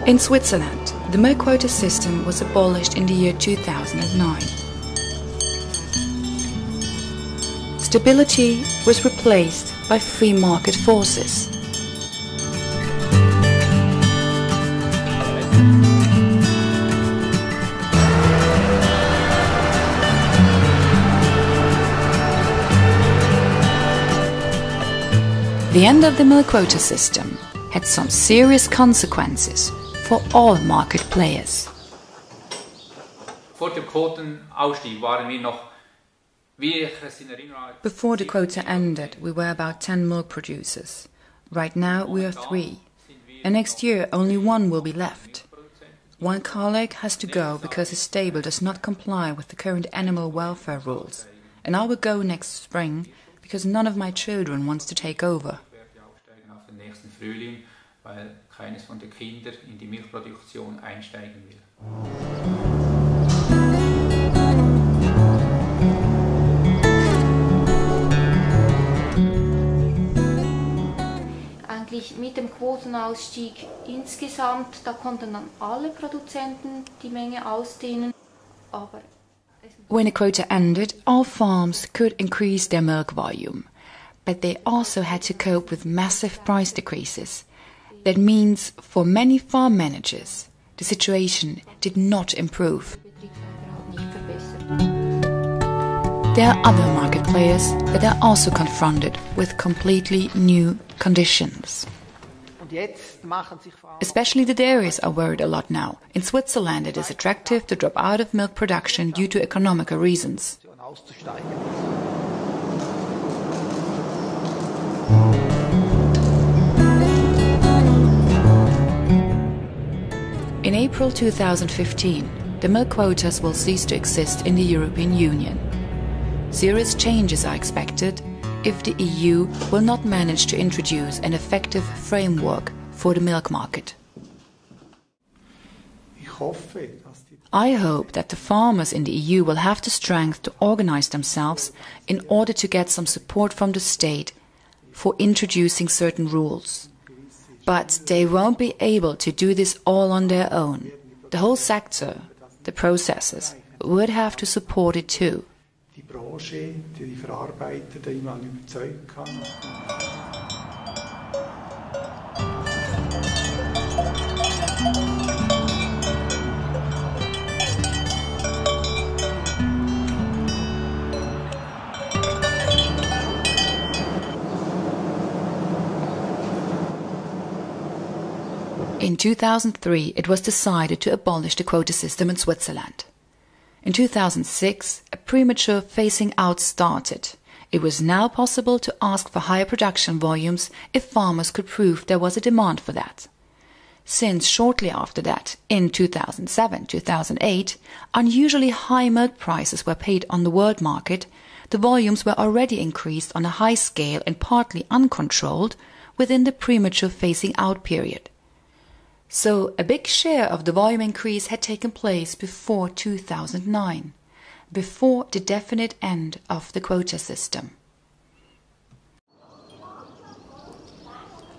In Switzerland, the milk quota system was abolished in the year 2009. Stability was replaced by free market forces. The end of the milk quota system had some serious consequences for all market players. Before the quota ended, we were about 10 milk producers. Right now we are 3. And next year only 1 will be left. One colleague has to go because his stable does not comply with the current animal welfare rules. And I will go next spring because none of my children wants to take over. Eigentlich mit dem Quotenausstieg insgesamt, da konnten dann alle Produzenten die Menge ausdehnen, aber when the quota ended, all farms could increase their milk volume, but they also had to cope with massive price decreases. That means for many farm managers, the situation did not improve. There are other market players that are also confronted with completely new conditions. Especially the dairies are worried a lot now. In Switzerland it is attractive to drop out of milk production due to economical reasons. In April 2015, the milk quotas will cease to exist in the European Union. Serious changes are expected if the EU will not manage to introduce an effective framework for the milk market. I hope that the farmers in the EU will have the strength to organize themselves in order to get some support from the state for introducing certain rules. But they won't be able to do this all on their own. The whole sector, the processors, would have to support it too. Die Branche, die Verarbeiter, die man überzeugen kann. In 2003, it was decided to abolish the quota system in Switzerland. In 2006, a premature phasing out started. It was now possible to ask for higher production volumes if farmers could prove there was a demand for that. Since shortly after that, in 2007-2008, unusually high milk prices were paid on the world market, the volumes were already increased on a high scale and partly uncontrolled within the premature phasing out period. So a big share of the volume increase had taken place before 2009, before the definite end of the quota system.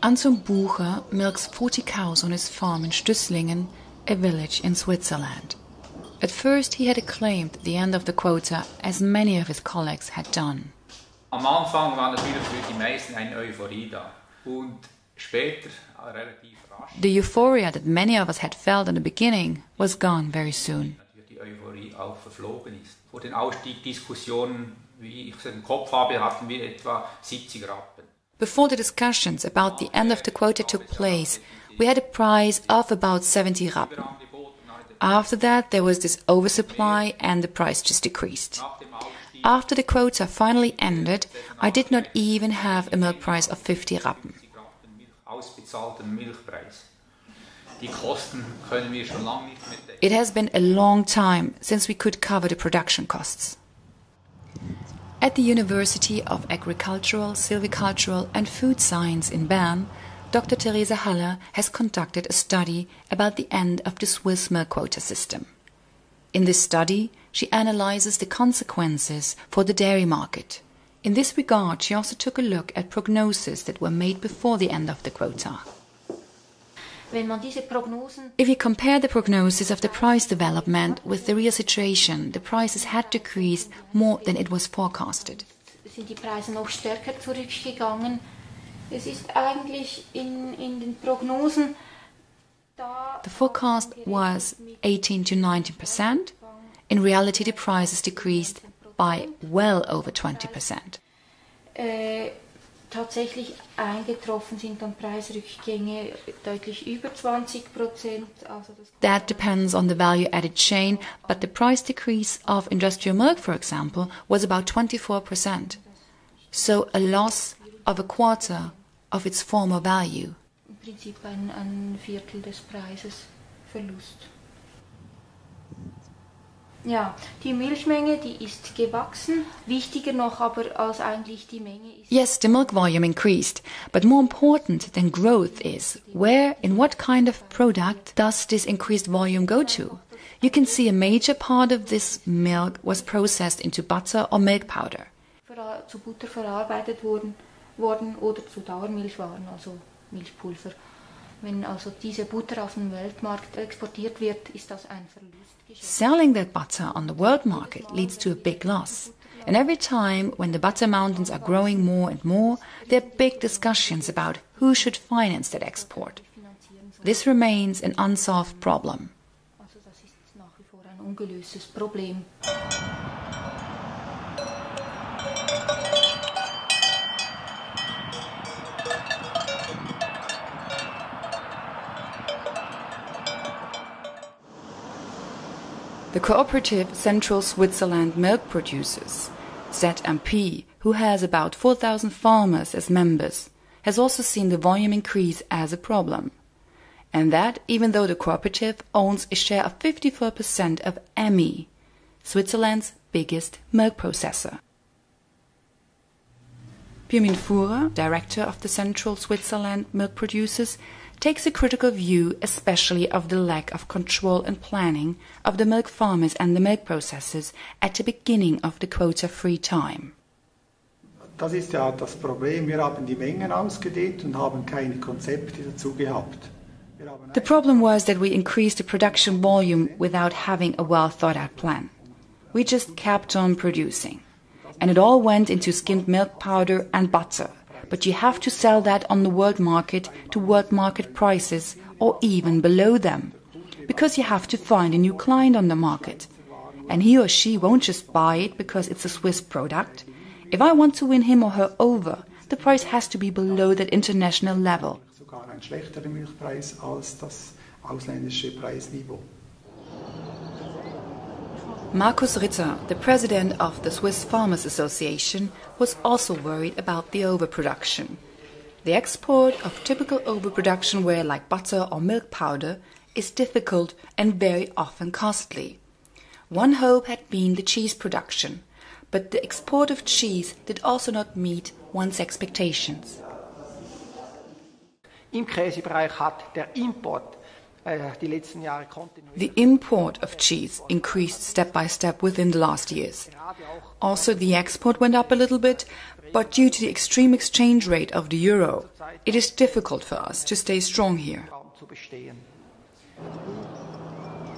Anton Bucher milks 40 cows on his farm in Stüsslingen, a village in Switzerland. At first he had acclaimed the end of the quota, as many of his colleagues had done. Am Anfang war natürlich für die meisten eine Euphorie da und später relativ. The euphoria that many of us had felt in the beginning was gone very soon. Die Euphorie auch verflogen ist. Vor den Ausstiegsdiskussionen, wie ich es im Kopf habe, hatten wir etwa 70 Rappen. Before the discussions about the end of the quota took place, we had a price of about 70 Rappen. After that, there was this oversupply and the price just decreased. After the quota finally ended, I did not even have a milk price of 50 Rappen. It has been a long time since we could cover the production costs. At the University of Agricultural, Silvicultural and Food Science in Bern, Dr. Theresa Haller has conducted a study about the end of the Swiss milk quota system. In this study, she analyzes the consequences for the dairy market. In this regard, she also took a look at prognoses that were made before the end of the quota. If you compare the prognosis of the price development with the real situation, the prices had decreased more than it was forecasted. Sind die Preise noch stärker zurückgegangen. Es ist eigentlich in den Prognosen The forecast was 18 to 19%. In reality, the prices decreased by well over 20%. Tatsächlich eingetroffen sind dann Preisrückgänge deutlich über 20%. That depends on the value-added chain, but the price decrease of industrial milk, for example, was about 24%. So a loss of a quarter of its former value. Im Prinzip ein Viertel des Preises Verlust. Ja, die Milchmenge, die ist gewachsen. Wichtiger noch aber als eigentlich die Menge ist... Yes, the milk volume increased, but more important than growth is where, in what kind of product does this increased volume go to? You can see a major part of this milk was processed into butter or milk powder. Zu Butter verarbeitet worden oder zu Dauermilchwaren, also Milchpulver. Wenn also diese Butter auf den Weltmarkt exportiert wird, ist das ein Verlust. Selling that butter on the world market leads to a big loss. And every time when the butter mountains are growing more and more, there are big discussions about who should finance that export. This remains an unsolved problem. Also das ist nach wie vor ein ungelöstes Problem. The cooperative Central Switzerland Milk Producers, ZMP, who has about 4,000 farmers as members, has also seen the volume increase as a problem. And that even though the cooperative owns a share of 54% of EMI, Switzerland's biggest milk processor. Pirmin Fuhrer, director of the Central Switzerland Milk Producers, takes a critical view especially of the lack of control and planning of the milk farmers and the milk processors at the beginning of the quota-free time. Das ist ja das Problem. Wir haben die Mengen ausgedehnt und haben keine Konzepte dazu gehabt. The problem was that we increased the production volume without having a well-thought-out plan. We just kept on producing. And it all went into skimmed milk powder and butter. But you have to sell that on the world market to world market prices or even below them. Because you have to find a new client on the market. And he or she won't just buy it because it's a Swiss product. If I want to win him or her over, the price has to be below that international level. Sogar ein schlechterer Milchpreis als das ausländische Preisniveau. Markus Ritter, the president of the Swiss Farmers Association, was also worried about the overproduction. The export of typical overproduction ware like butter or milk powder is difficult and very often costly. One hope had been the cheese production, but the export of cheese did also not meet one's expectations. Im Käsebereich hat der Import The import of cheese increased step by step within the last years. Also, the export went up a little bit, but due to the extreme exchange rate of the euro, it is difficult for us to stay strong here.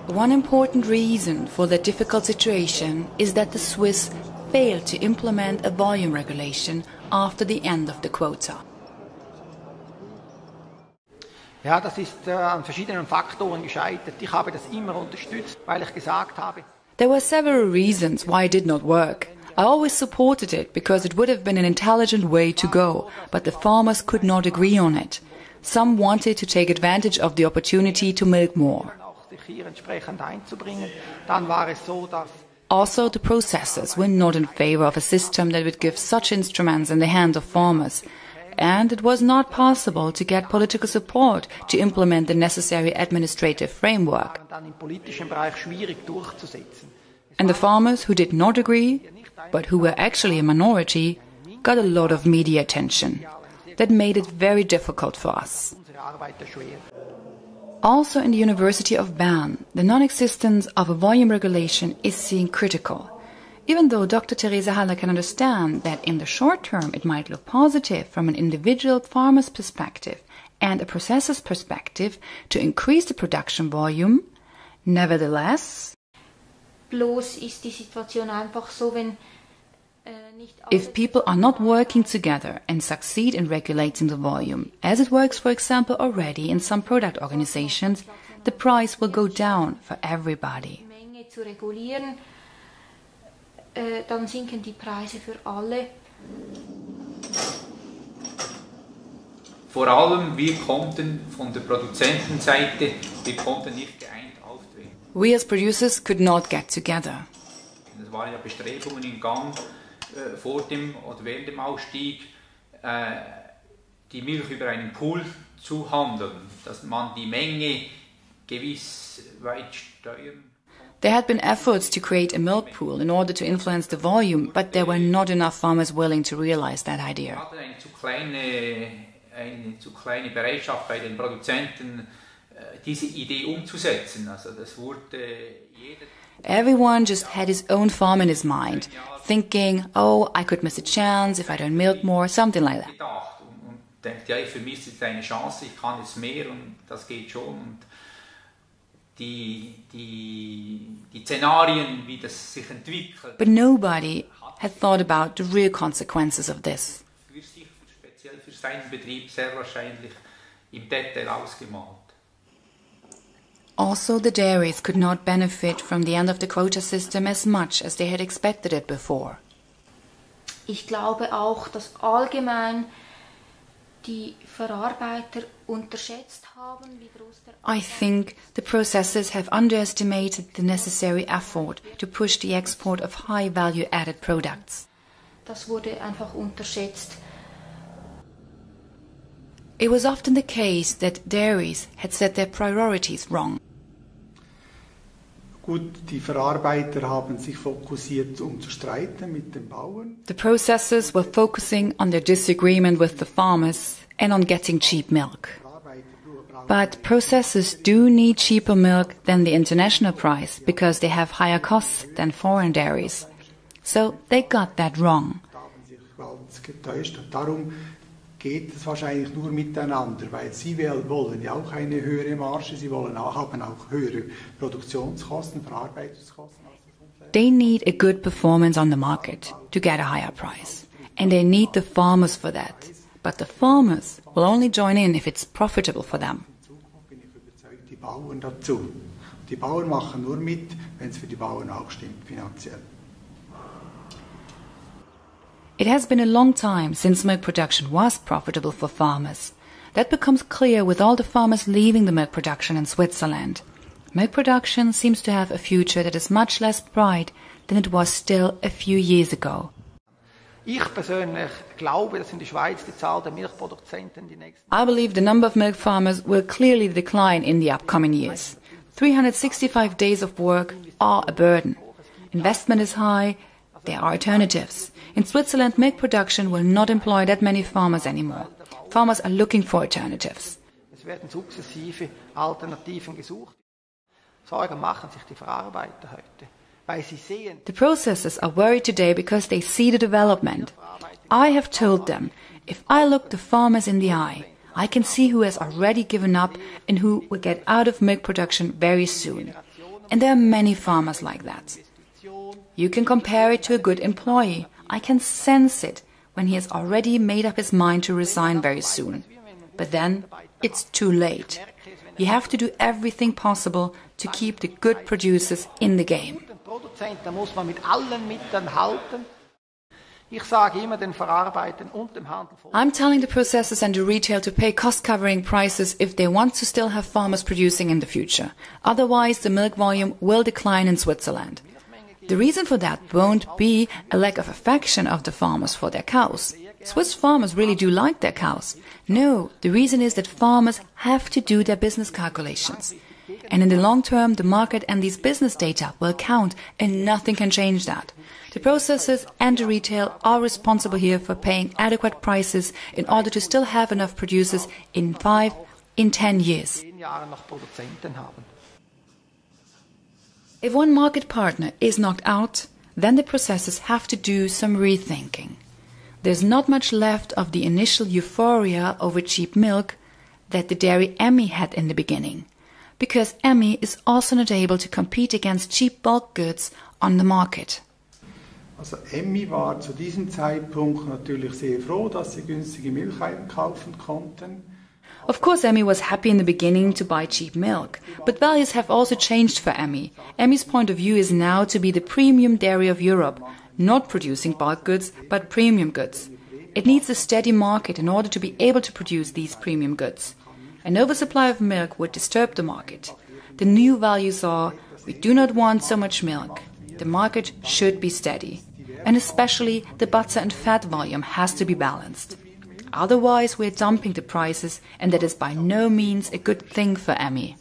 One important reason for that difficult situation is that the Swiss failed to implement a volume regulation after the end of the quota. Ja, das ist an verschiedenen Faktoren gescheitert. Ich habe das immer unterstützt, weil ich gesagt habe. There were several reasons why it did not work. I always supported it because it would have been an intelligent way to go, but the farmers could not agree on it. Some wanted to take advantage of the opportunity to milk more. Also, the processors were not in favor of a system that would give such instruments in the hands of farmers. And it was not possible to get political support to implement the necessary administrative framework. And the farmers who did not agree, but who were actually a minority, got a lot of media attention. That made it very difficult for us. Also in the University of Bern, the non-existence of a volume regulation is seen critical. Even though Dr. Therese Haller can understand that in the short term it might look positive from an individual farmer's perspective and a processor's perspective to increase the production volume. Nevertheless, bloß ist die Situation einfach so, wenn if people are not working together and succeed in regulating the volume, as it works, for example, already in some product organizations, the price will go down for everybody. Menge zu regulieren, dann sinken die Preise für alle. Vor allem, wir konnten von der Produzentenseite, wir konnten nicht geeint auftreten. We as producers could not get together. Es waren ja Bestrebungen in Gang, vor dem oder während dem Ausstieg, die Milch über einen Pool zu handeln, dass man die Menge gewiss weit steuern. There had been efforts to create a milk pool in order to influence the volume, but there were not enough farmers willing to realize that idea. Wir hatten eine zu kleine Bereitschaft bei den Produzenten, diese Idee umzusetzen. Also das wurde jeder. Everyone just had his own farm in his mind, thinking, oh, I could miss a chance if I don't milk more, something like that. Und denkt, ja, ich vermisse jetzt eine Chance, ich kann jetzt mehr und das geht schon. Und die Szenarien, wie das sich entwickelt. But nobody had thought about the real consequences of this. Für sich, speziell für seinen Betrieb, sehr wahrscheinlich im Detail ausgemalt. Also, the dairies could not benefit from the end of the quota system as much as they had expected it before. Ich glaube auch, dass allgemein die Verarbeiter unterschätzt haben, wie groß der I think the processors have underestimated the necessary effort to push the export of high value-added products. Das wurde einfach unterschätzt. It was often the case that dairies had set their priorities wrong. Gut, die Verarbeiter haben sich fokussiert, zu streiten mit den Bauern. The processors were focusing on their disagreement with the farmers and on getting cheap milk. But processors do need cheaper milk than the international price because they have higher costs than foreign dairies. So they got that wrong. Da haben sich ganz getäuscht und darum geht es wahrscheinlich nur miteinander, weil sie wollen ja auch eine höhere Marge, sie haben auch höhere Produktionskosten, Verarbeitungskosten. They need a good performance on the market to get a higher price. And they need the farmers for that. But the farmers will only join in if it's profitable for them. In Zukunft bin ich überzeugt, die Bauern dazu. Die Bauern machen nur mit, wenn es für die Bauern auch stimmt, finanziell. It has been a long time since milk production was profitable for farmers. That becomes clear with all the farmers leaving the milk production in Switzerland. Milk production seems to have a future that is much less bright than it was still a few years ago. Ich persönlich glaube, dass in der Schweiz die Zahl der Milchproduzenten die nächsten... I believe the number of milk farmers will clearly decline in the upcoming years. 365 days of work are a burden. Investment is high. There are alternatives. In Switzerland, milk production will not employ that many farmers anymore. Farmers are looking for alternatives. Es werden sukzessive Alternativen gesucht. Sorgen machen sich die Verarbeiter heute, weil sie sehen... The processors are worried today because they see the development. I have told them, if I look the farmers in the eye, I can see who has already given up and who will get out of milk production very soon. And there are many farmers like that. You can compare it to a good employee. I can sense it when he has already made up his mind to resign very soon. But then it's too late. You have to do everything possible to keep the good producers in the game. Da muss man mit allen Mitteln halten. Ich sage immer den Verarbeitern und dem Handel... I'm telling the processors and the retail to pay cost-covering prices if they want to still have farmers producing in the future. Otherwise, the milk volume will decline in Switzerland. The reason for that won't be a lack of affection of the farmers for their cows. Swiss farmers really do like their cows. No, the reason is that farmers have to do their business calculations. And in the long term, the market and these business data will count, and nothing can change that. The processors and the retail are responsible here for paying adequate prices in order to still have enough producers in 5, in 10 years. If one market partner is knocked out, then the processors have to do some rethinking. There's not much left of the initial euphoria over cheap milk. that the dairy Emmy had in the beginning, because Emmy is also not able to compete against cheap bulk goods on the market. Also Emmy war zu diesem Zeitpunkt natürlich sehr froh, dass sie günstige Milch einkaufen konnten. Of course, Emmy was happy in the beginning to buy cheap milk, but values have also changed for Emmy. Emmy's point of view is now to be the premium dairy of Europe, not producing bulk goods, but premium goods. It needs a steady market in order to be able to produce these premium goods. An oversupply of milk would disturb the market. The new values are, we do not want so much milk. The market should be steady. And especially the butter and fat volume has to be balanced. Otherwise, we're dumping the prices, and that is by no means a good thing for Emmy.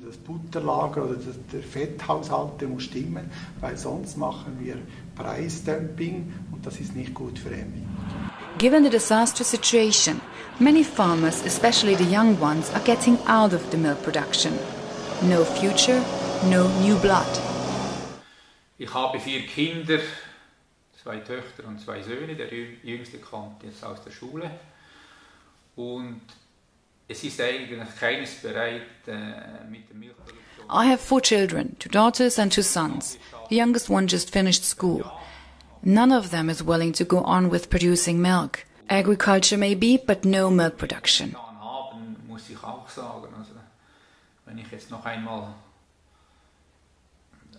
Das Butterlager oder der Fetthaushalt muss stimmen, weil sonst machen wir Preisdumping und das ist nicht gut für Emmy. Given the disastrous situation, many farmers, especially the young ones, are getting out of the milk production. No future, no new blood. Ich habe 4 Kinder, 2 Töchter und 2 Söhne. Der jüngste kommt jetzt aus der Schule. Und es ist eigentlich keines bereit mit der Milchproduktion. I have 4 children, 2 daughters and 2 sons. The youngest one just finished school. None of them is willing to go on with producing milk. Agriculture may be, but no milk production. Haben, muss ich auch sagen. Also, wenn ich jetzt noch einmal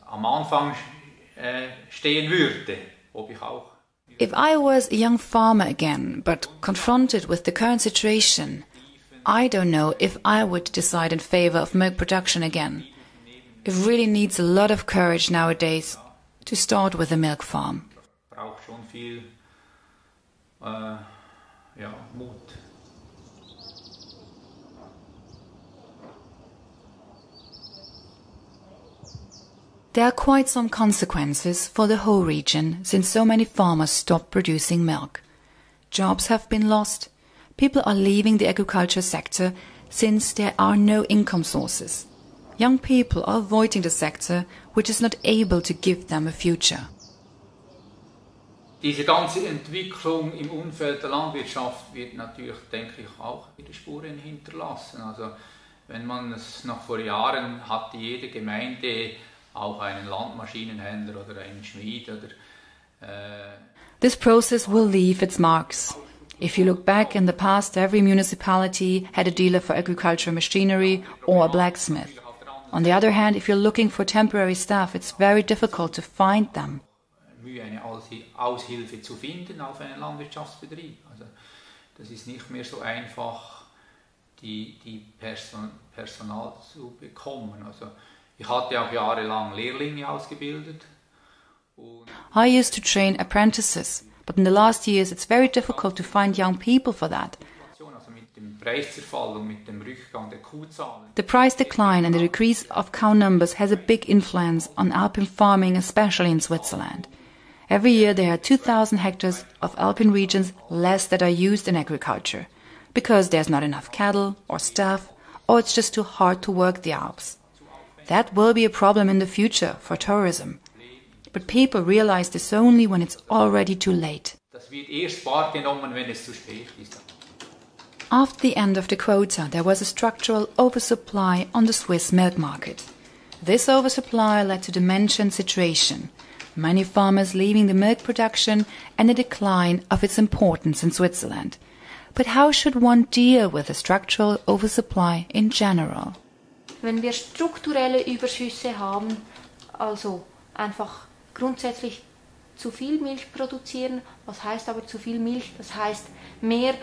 am Anfang stehen würde, ob ich auch. If I was a young farmer again, but confronted with the current situation, I don't know if I would decide in favor of milk production again. It really needs a lot of courage nowadays to start with a milk farm. Braucht schon viel Mut. There are quite some consequences for the whole region since so many farmers stopped producing milk. Jobs have been lost. People are leaving the agriculture sector since there are no income sources. Young people are avoiding the sector which is not able to give them a future. Diese ganze Entwicklung im Umfeld der Landwirtschaft wird natürlich, denke ich, auch wieder Spuren hinterlassen. Also wenn man es noch vor Jahren hatte, jede Gemeinde auch einen Landmaschinenhändler oder einen Schmied oder This process will leave its marks. If you look back in the past, every municipality had a dealer for agricultural machinery or a blacksmith. On the other hand, if you're looking for temporary staff, it's very difficult to find them. Mühe, eine Aushilfe zu finden auf einen Landwirtschaftsbetrieb. Also das ist nicht mehr so einfach, die Personal zu bekommen. Also ich hatte auch jahrelang Lehrlinge ausgebildet. I used to train apprentices, but in the last years it's very difficult to find young people for that. Also mit dem Preiszerfall und mit dem Rückgang der Kuhzahlen. The price decline and the decrease of cow numbers has a big influence on alpine farming, especially in Switzerland. Every year there are 2,000 hectares of alpine regions less that are used in agriculture, because there's not enough cattle or staff, or it's just too hard to work the Alps. That will be a problem in the future for tourism. But people realize this only when it's already too late. Das wird erst wahrgenommen, wenn es zu spät ist. After the end of the quota, there was a structural oversupply on the Swiss milk market. This oversupply led to the mentioned situation. Many farmers leaving the milk production and a decline of its importance in Switzerland. But how should one deal with a structural oversupply in general? Wenn wir strukturelle Überschüsse haben, also einfach grundsätzlich zu viel Milch produzieren, was heißt aber zu viel Milch? Das heißt mehr,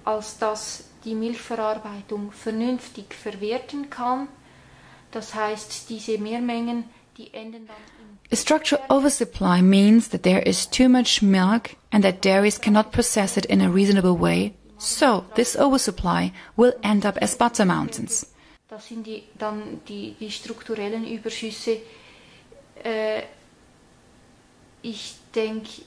als dass die Milchverarbeitung vernünftig verwerten kann. Das heißt, diese Mehrmengen, die enden dann A structural oversupply means that there is too much milk and that dairies cannot process it in a reasonable way. So, this oversupply will end up as butter mountains. Das sind dann die strukturellen Überschüsse. Ich denke,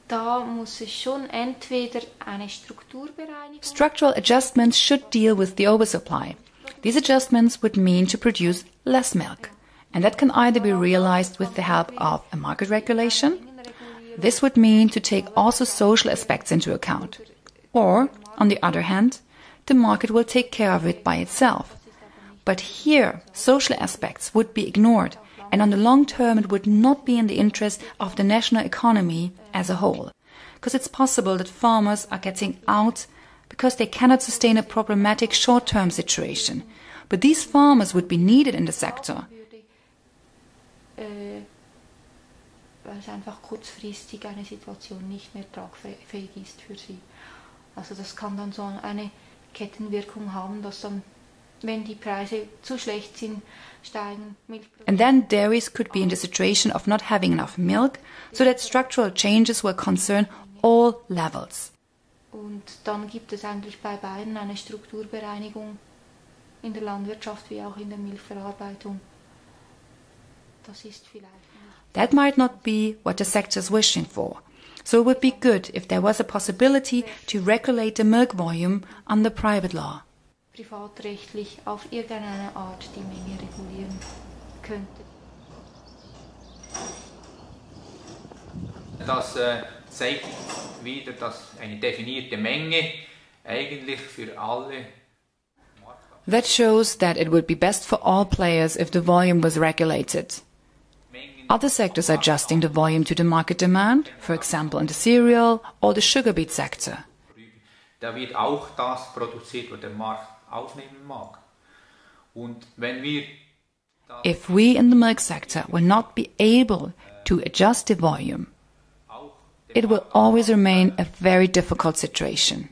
da muss es schon entweder eine Strukturbereinigung. Structural adjustments should deal with the oversupply. These adjustments would mean to produce less milk. And that can either be realized with the help of a market regulation. This would mean to take also social aspects into account. Or, on the other hand, the market will take care of it by itself. But here, social aspects would be ignored, and on the long term it would not be in the interest of the national economy as a whole. Because it's possible that farmers are getting out because they cannot sustain a problematic short-term situation. But these farmers would be needed in the sector. Weil es einfach kurzfristig eine Situation nicht mehr tragfähig ist für sie. Also das kann dann so eine Kettenwirkung haben, dass dann, wenn die Preise zu schlecht sind, steigen Milchprodukte. And then dairies could be in the situation of not having enough milk, so that structural changes will concern all levels. Und dann gibt es eigentlich bei beiden eine Strukturbereinigung in der Landwirtschaft wie auch in der Milchverarbeitung. Das ist vielleicht nicht. That might not be what the sector is wishing for. So it would be good if there was a possibility to regulate the milk volume under private law. Privatrechtlich auf irgendeine Art die Menge regulieren könnte. Das zeigt wieder, dass eine definierte Menge eigentlich für alle. That shows that it would be best for all players if the volume was regulated. Other sectors are adjusting the volume to the market demand, for example in the cereal or the sugar beet sector. Da wird auch das produziert, was der Markt aufnehmen mag. Und wenn wir If we in the milk sector will not be able to adjust the volume, it will always remain a very difficult situation.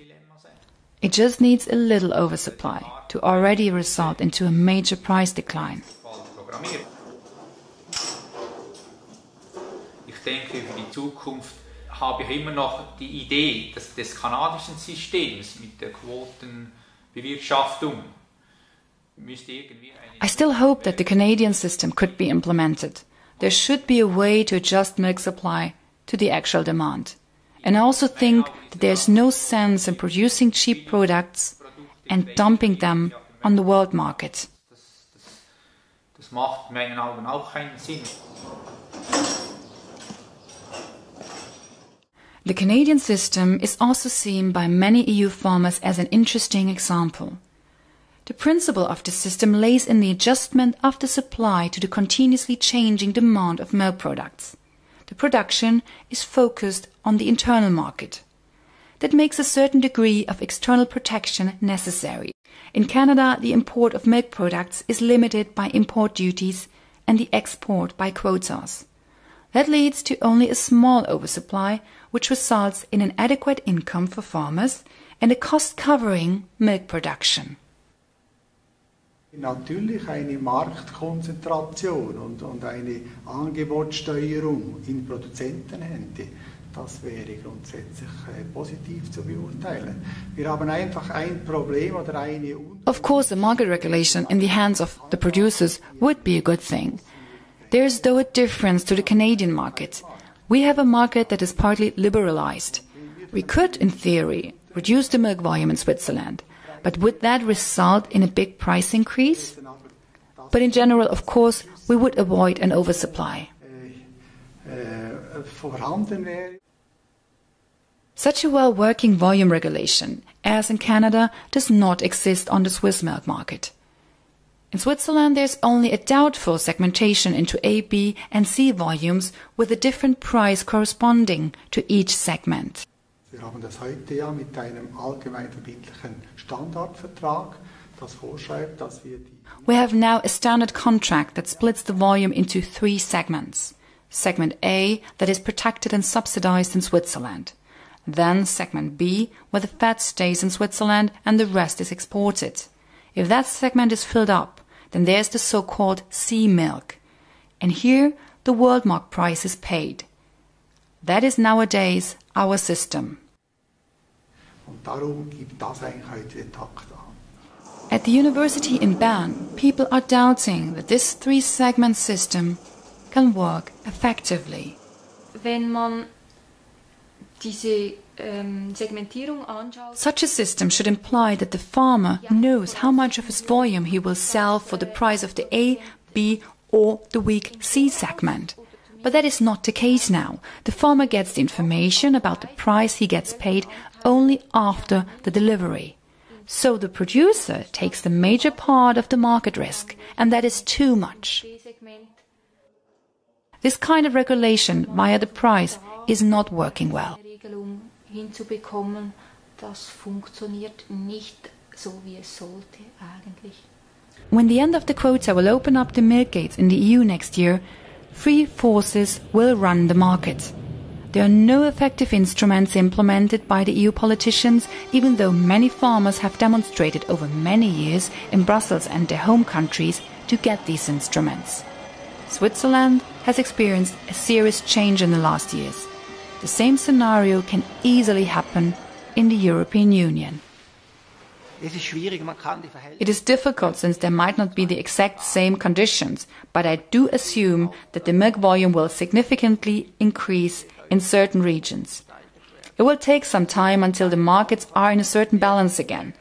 It just needs a little oversupply to already result into a major price decline. Ich denke, für die Zukunft habe ich immer noch die Idee des kanadischen Systems mit der Quotenbewirtschaftung. I still hope that the Canadian system could be implemented. There should be a way to adjust milk supply to the actual demand. And I also think that there is no sense in producing cheap products and dumping them on the world market. Das macht in meinen Augen auch keinen Sinn. The Canadian system is also seen by many EU farmers as an interesting example. The principle of the system lays in the adjustment of the supply to the continuously changing demand of milk products. The production is focused on the internal market. That makes a certain degree of external protection necessary. In Canada, the import of milk products is limited by import duties and the export by quotas. That leads to only a small oversupply, which results in an adequate income for farmers and a cost covering milk production. Natürlich eine Marktkonzentration und eine Angebotssteuerung in Produzentenhände, das wäre grundsätzlich positiv zu beurteilen. Wir haben einfach ein Problem oder eine... Of course, a market regulation in the hands of the producers would be a good thing. There is though a difference to the Canadian market. We have a market that is partly liberalized. We could, in theory, reduce the milk volume in Switzerland. But would that result in a big price increase? But in general, of course, we would avoid an oversupply. Such a well-working volume regulation, as in Canada, does not exist on the Swiss milk market. In Switzerland, there's only a doubtful segmentation into A, B and C volumes with a different price corresponding to each segment. Wir haben das heute ja mit einem allgemein verbindlichen Standardvertrag, das vorschreibt, dass wir die... We have now a standard contract that splits the volume into 3 segments. Segment A, that is protected and subsidized in Switzerland. Then segment B, where the fat stays in Switzerland and the rest is exported. If that segment is filled up, then there's the so-called C milk. And here, the world mark price is paid. That is nowadays our system. Und darum gibt das eigentlich heute den Takt an. At the university in Bern, people are doubting that this 3-segment system can work effectively. Wenn man diese Segmentierung anschaut, such a system should imply that the farmer knows how much of his volume he will sell for the price of the A, B or the weak C segment. But that is not the case now. The farmer gets the information about the price he gets paid only after the delivery. So the producer takes the major part of the market risk, and that is too much. This kind of regulation via the price is not working well. Das funktioniert nicht so, wie es sollte eigentlich. When the end of the quota will open up the milk gates in the EU next year, free forces will run the market. There are no effective instruments implemented by the EU politicians, even though many farmers have demonstrated over many years in Brussels and their home countries to get these instruments. Switzerland has experienced a serious change in the last years. The same scenario can easily happen in the European Union. It is difficult since there might not be the exact same conditions, but I do assume that the milk volume will significantly increase in certain regions. It will take some time until the markets are in a certain balance again.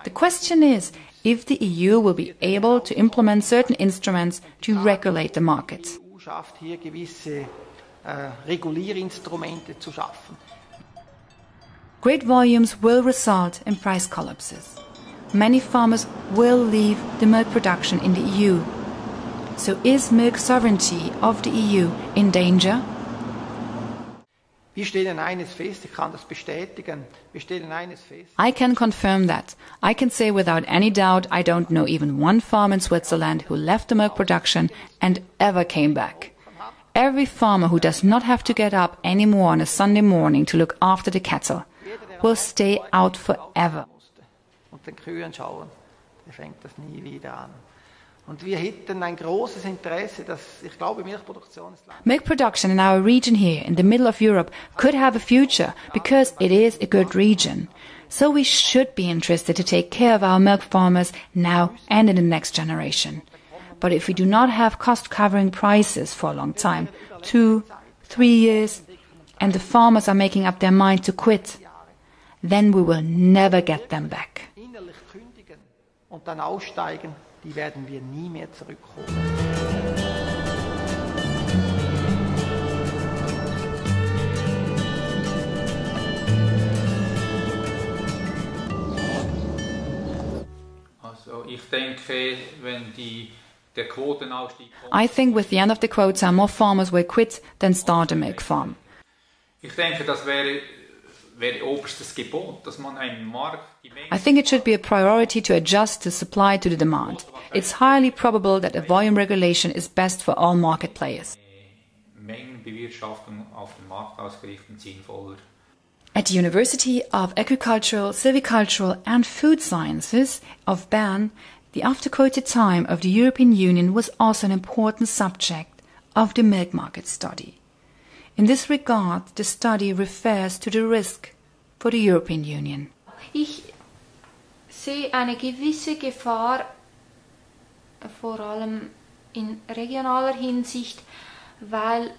The question is if the EU will be able to implement certain instruments to regulate the markets. Great volumes will result in price collapses. Many farmers will leave the milk production in the EU. So is milk sovereignty of the EU in danger? I can confirm that. I can say without any doubt I don't know even one farmer in Switzerland who left the milk production and ever came back. Every farmer who does not have to get up anymore on a Sunday morning to look after the cattle will stay out forever. Milk production in our region here, in the middle of Europe, could have a future because it is a good region. So we should be interested to take care of our milk farmers now and in the next generation. But if we do not have cost-covering prices for a long time, 2, 3 years, and the farmers are making up their mind to quit, then we will never get them back. Die werden wir nie mehr zurückholen. Also ich denke, wenn der Quotenausstieg kommt, I think with the end of the quota, more farmers will quit than start a milk farm. Ich denke, das wäre oberstes Gebot, dass man einen Markt. I think it should be a priority to adjust the supply to the demand. It's highly probable that a volume regulation is best for all market players. Mengenbewirtschaftung auf den Markt ausgerichtet sinnvoller. At the University of Agricultural, Silvicultural and Food Sciences of Bern, the after-quota time of the European Union was also an important subject of the milk market study. In this regard, the study refers to the risk for the European Union. Ich sehe eine gewisse Gefahr, vor allem in regionaler Hinsicht, weil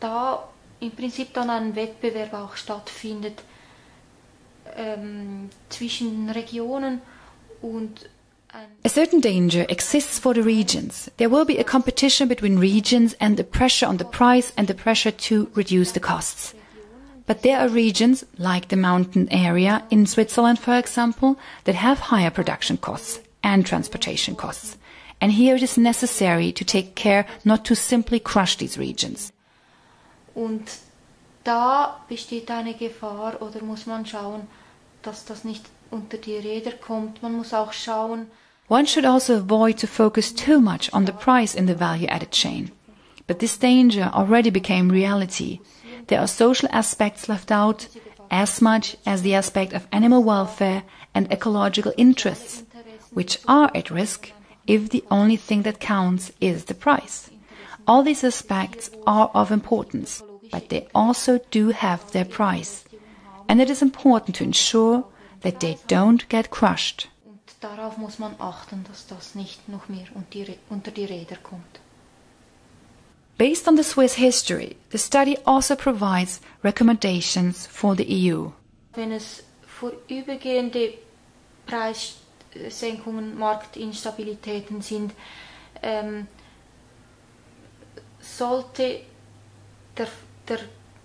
da im Prinzip dann ein Wettbewerb auch stattfindet zwischen Regionen und a certain danger exists for the regions. There will be a competition between regions and the pressure on the price and the pressure to reduce the costs. But there are regions, like the mountain area in Switzerland, for example, that have higher production costs and transportation costs. And here it is necessary to take care not to simply crush these regions. Und da besteht eine Gefahr, oder muss man schauen, dass das nicht unter die Räder kommt. Man muss auch schauen. One should also avoid to focus too much on the price in the value-added chain. But this danger already became reality. There are social aspects left out, as much as the aspect of animal welfare and ecological interests, which are at risk if the only thing that counts is the price. All these aspects are of importance, but they also do have their price. And it is important to ensure that they don't get crushed. Und darauf muss man achten, dass das nicht noch mehr unter die Räder kommt. Based on the Swiss history, the study also provides recommendations for the EU. Wenn es vorübergehende Preissenkungen, Marktinstabilitäten sind, sollte der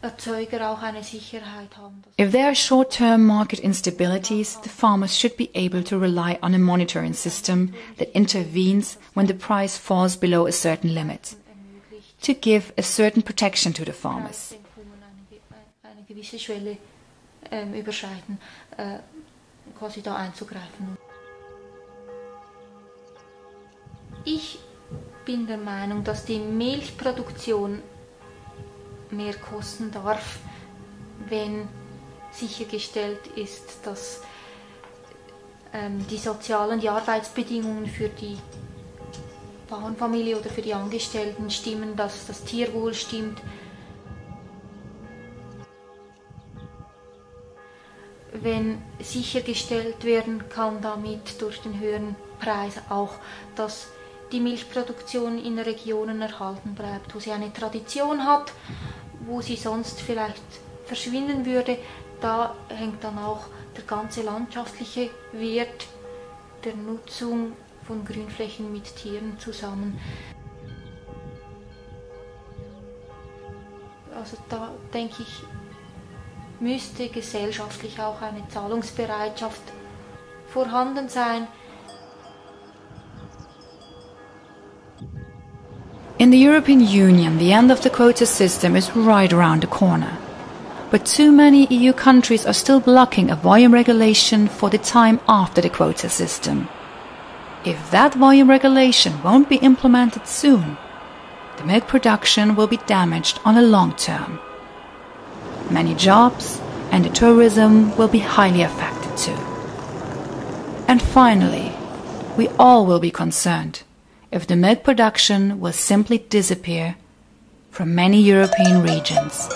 Erzeuger auch eine Sicherheit haben. If there are short-term market instabilities, the farmers should be able to rely on a monitoring system that intervenes when the price falls below a certain limit, to give a certain protection to the farmers. Eine gewisse Schwelle überschreiten, quasi da einzugreifen. Ich bin der Meinung, dass die Milchproduktion mehr kosten darf, wenn sichergestellt ist, dass die sozialen, die Arbeitsbedingungen für die Bauernfamilie oder für die Angestellten stimmen, dass das Tierwohl stimmt. Wenn sichergestellt werden kann damit durch den höheren Preis auch, dass die Milchproduktion in Regionen erhalten bleibt, wo sie eine Tradition hat, wo sie sonst vielleicht verschwinden würde, da hängt dann auch der ganze landschaftliche Wert der Nutzung von Grünflächen mit Tieren zusammen. Also da denke ich, müsste gesellschaftlich auch eine Zahlungsbereitschaft vorhanden sein. In the European Union, the end of the quota system is right around the corner. But too many EU countries are still blocking a volume regulation for the time after the quota system. If that volume regulation won't be implemented soon, the milk production will be damaged on a long term. Many jobs and the tourism will be highly affected too. And finally, we all will be concerned if the milk production will simply disappear from many European regions.